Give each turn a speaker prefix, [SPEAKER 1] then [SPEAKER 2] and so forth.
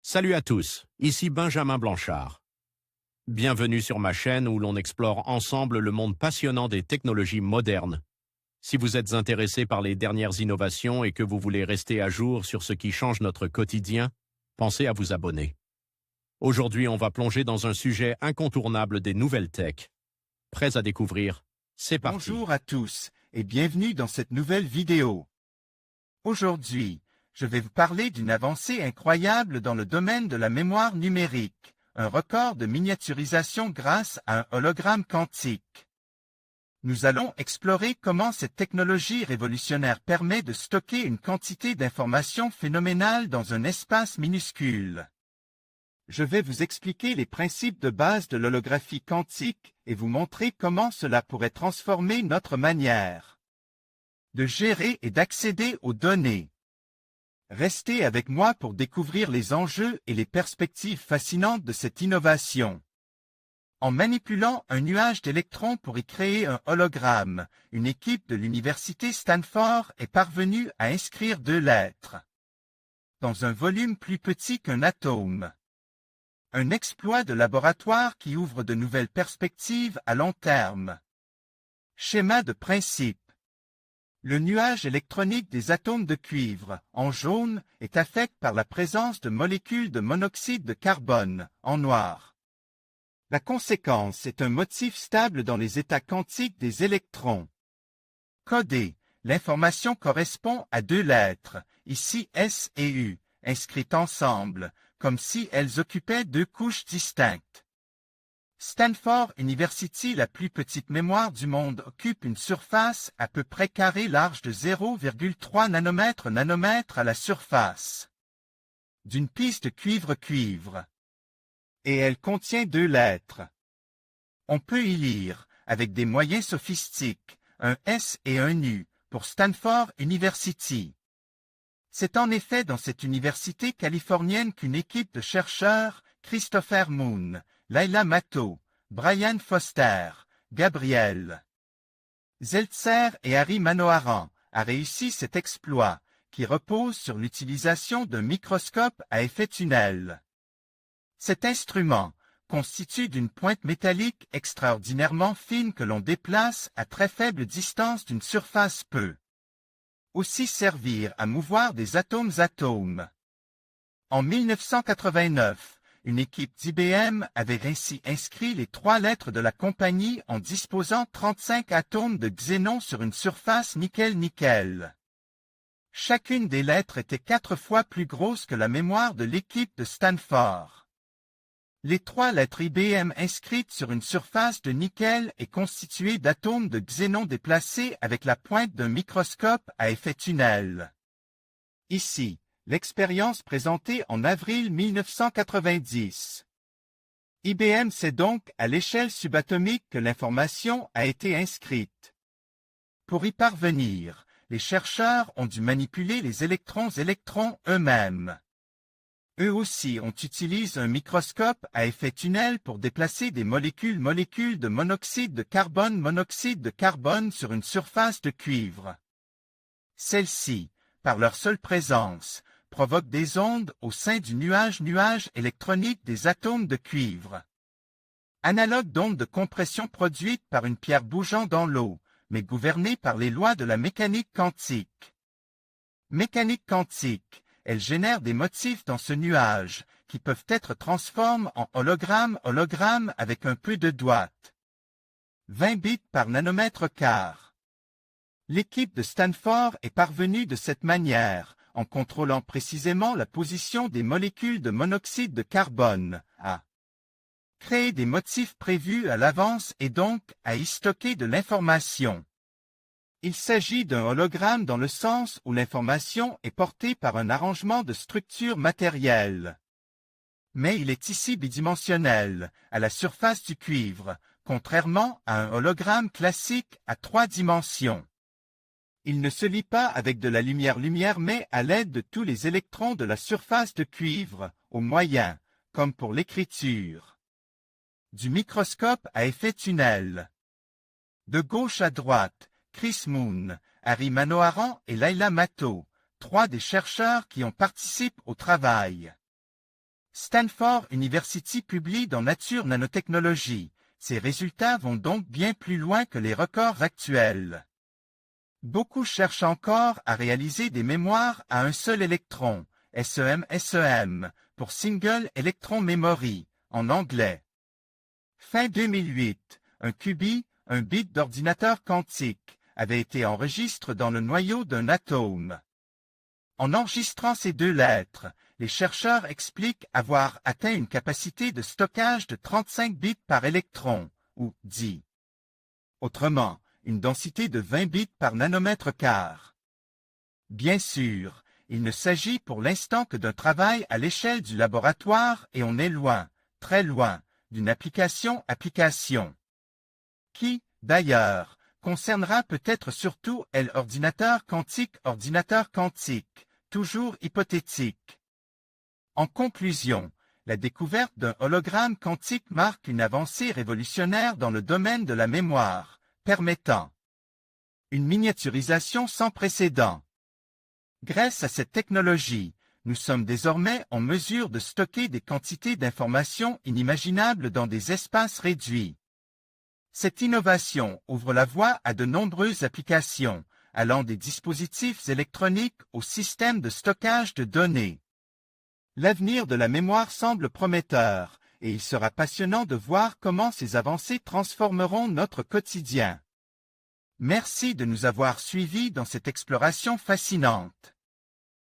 [SPEAKER 1] Salut à tous, ici Benjamin Blanchard. Bienvenue sur ma chaîne où l'on explore ensemble le monde passionnant des technologies modernes. Si vous êtes intéressé par les dernières innovations et que vous voulez rester à jour sur ce qui change notre quotidien, pensez à vous abonner. Aujourd'hui, on va plonger dans un sujet incontournable des nouvelles tech. Prêts à découvrir? C'est parti.
[SPEAKER 2] Bonjour à tous et bienvenue dans cette nouvelle vidéo. Aujourd'hui, je vais vous parler d'une avancée incroyable dans le domaine de la mémoire numérique, un record de miniaturisation grâce à un hologramme quantique. Nous allons explorer comment cette technologie révolutionnaire permet de stocker une quantité d'informations phénoménale dans un espace minuscule. Je vais vous expliquer les principes de base de l'holographie quantique et vous montrer comment cela pourrait transformer notre manière de gérer et d'accéder aux données. Restez avec moi pour découvrir les enjeux et les perspectives fascinantes de cette innovation. En manipulant un nuage d'électrons pour y créer un hologramme, une équipe de l'université Stanford est parvenue à inscrire 2 lettres dans un volume plus petit qu'un atome. Un exploit de laboratoire qui ouvre de nouvelles perspectives à long terme. Schéma de principe. Le nuage électronique des atomes de cuivre, en jaune, est affecté par la présence de molécules de monoxyde de carbone, en noir. La conséquence est un motif stable dans les états quantiques des électrons. Codé, l'information correspond à 2 lettres, ici S et U, inscrites ensemble, comme si elles occupaient 2 couches distinctes. Stanford University, la plus petite mémoire du monde, occupe une surface à peu près carrée large de 0,3 nanomètres à la surface d'une piste cuivre-cuivre. Et elle contient 2 lettres. On peut y lire, avec des moyens sophistiques, un S et un U pour Stanford University. C'est en effet dans cette université californienne qu'une équipe de chercheurs, Christopher Moon, Laila Matto, Brian Foster, Gabriel Zeltzer et Harry Manoharan, a réussi cet exploit, qui repose sur l'utilisation d'un microscope à effet tunnel. Cet instrument constitue d'une pointe métallique extraordinairement fine que l'on déplace à très faible distance d'une surface peut aussi servir à mouvoir des atomes. En 1989, une équipe d'IBM avait ainsi inscrit les 3 lettres de la compagnie en disposant 35 atomes de xénon sur une surface nickel-nickel. Chacune des lettres était 4 fois plus grosse que la mémoire de l'équipe de Stanford. Les 3 lettres IBM inscrites sur une surface de nickel est constituée d'atomes de xénon déplacés avec la pointe d'un microscope à effet tunnel. Ici, l'expérience présentée en avril 1990. IBM sait donc à l'échelle subatomique que l'information a été inscrite. Pour y parvenir, les chercheurs ont dû manipuler les électrons eux-mêmes. Eux aussi ont utilisé un microscope à effet tunnel pour déplacer des molécules de monoxyde de carbone sur une surface de cuivre. Celles-ci, par leur seule présence, provoquent des ondes au sein du nuage électronique des atomes de cuivre. Analogue d'ondes de compression produites par une pierre bougeant dans l'eau, mais gouvernées par les lois de la mécanique quantique. Mécanique quantique, elle génère des motifs dans ce nuage, qui peuvent être transformés en hologramme avec un peu de doigts. 20 bits par nanomètre quart. L'équipe de Stanford est parvenue de cette manière, en contrôlant précisément la position des molécules de monoxyde de carbone, à créer des motifs prévus à l'avance et donc à y stocker de l'information. Il s'agit d'un hologramme dans le sens où l'information est portée par un arrangement de structures matérielles. Mais il est ici bidimensionnel, à la surface du cuivre, contrairement à un hologramme classique à 3 dimensions. Il ne se lie pas avec de la lumière mais à l'aide de tous les électrons de la surface de cuivre, au moyen, comme pour l'écriture, du microscope à effet tunnel. De gauche à droite, Chris Moon, Harry Manoharan et Laila Matto, 3 des chercheurs qui ont participé au travail. Stanford University publie dans Nature Nanotechnology. Ces résultats vont donc bien plus loin que les records actuels. Beaucoup cherchent encore à réaliser des mémoires à un seul électron, SEM, pour Single Electron Memory, en anglais. Fin 2008, un qubit, un bit d'ordinateur quantique, avait été enregistré dans le noyau d'un atome. En enregistrant ces deux lettres, les chercheurs expliquent avoir atteint une capacité de stockage de 35 bits par électron, ou dit. Autrement, une densité de 20 bits par nanomètre quart. Bien sûr, il ne s'agit pour l'instant que d'un travail à l'échelle du laboratoire et on est loin, très loin, d'une application, qui, d'ailleurs, concernera peut-être surtout l'ordinateur quantique, toujours hypothétique. En conclusion, la découverte d'un hologramme quantique marque une avancée révolutionnaire dans le domaine de la mémoire, permettant une miniaturisation sans précédent. Grâce à cette technologie, nous sommes désormais en mesure de stocker des quantités d'informations inimaginables dans des espaces réduits. Cette innovation ouvre la voie à de nombreuses applications, allant des dispositifs électroniques aux systèmes de stockage de données. L'avenir de la mémoire semble prometteur, et il sera passionnant de voir comment ces avancées transformeront notre quotidien. Merci de nous avoir suivis dans cette exploration fascinante.